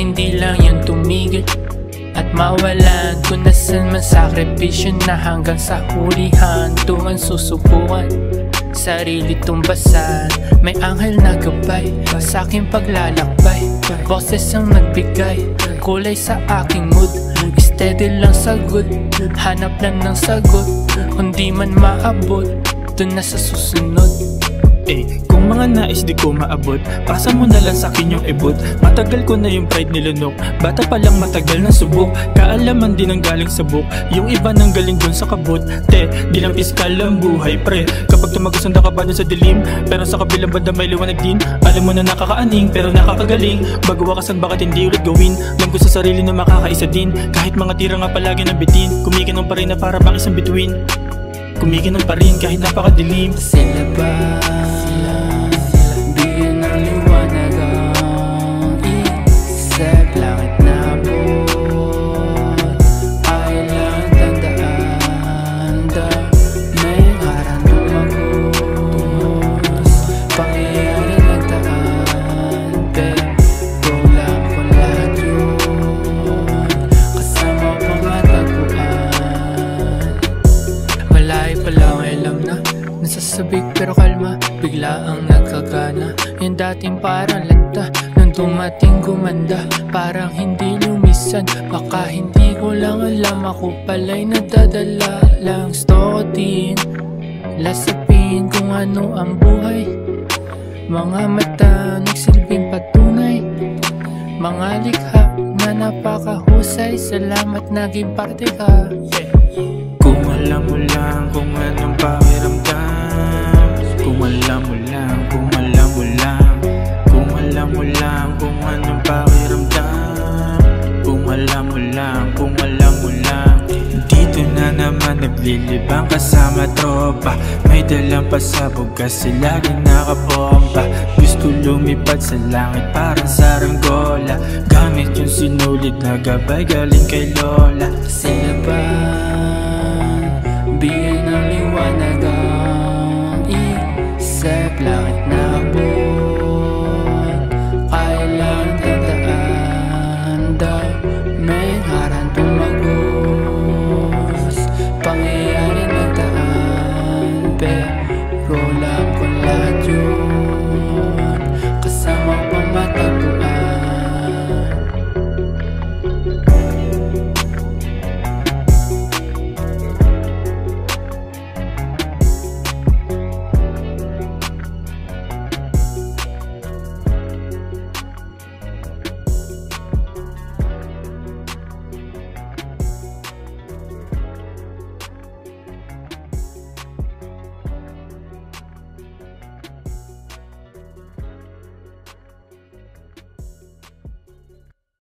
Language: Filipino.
hindi lang yan tumigil at mawalan kung nasan man sakripisyo na hanggang sa hulihan tungan susubukan sarili tumbasan. May anghel na gabay sa aking paglalakbay, boses ang nagbigay kulay sa aking mood. Steady lang sagot, hanap lang ng sagot, kung di man maabot dun na sa susunod. Kung mga nais di ko maabot, pasa mo na lang sa'kin yung ibot. Matagal ko na yung pride nilunok, bata pa lang matagal na subok. Kaalaman din ang galing sa book, yung iba nang galing dun sa kabut. Di lang piskal ang buhay pre, kapag tumagasunda ka ba dun sa dilim, pero sa kabilang banda may liwanag din. Alam mo na nakakaaning pero nakakagaling, bago wakasan bakit hindi ulit gawin. Alam ko sa sarili na makakaisa din, kahit mga tira nga palagi nabitin. Kumikinang pa rin na para bang isang bituin, kumikinang pa rin kahit napakadilim. Sila ba bigyan ng liwanag ang isip, langit na abot ay lang tandaan da may harang tumagos pangyayari nagdaan pero lang ko lahat yun kasama pangatagpuan. Malayo pa lang alam na nasasabik pero kalma, bigla ang nagkagana. Yung dating parang lanta, nung dumating gumanda, parang hindi lumisan. Baka hindi ko lang alam, ako pala'y nadadala lang. Gusto ko din lasapin kung ano ang buhay, mga mata nagsilbing patunay, mga likha na napakahusay. Salamat naging parte ka. Kung alam mo lang kung anong pakiramdam, kung alam mo lang, kung alam mo lang, kung alam mo lang kung anong pakiramdam, kung alam mo lang, kung alam mo lang. Dito na naman naglilibang kasama tropa, may dalang pasabog kasi lagi nakabomba. Gusto lumipad sa langit parang saranggola, gamit yung sinulid na gabay galing kay Lola. Sila ba bigyan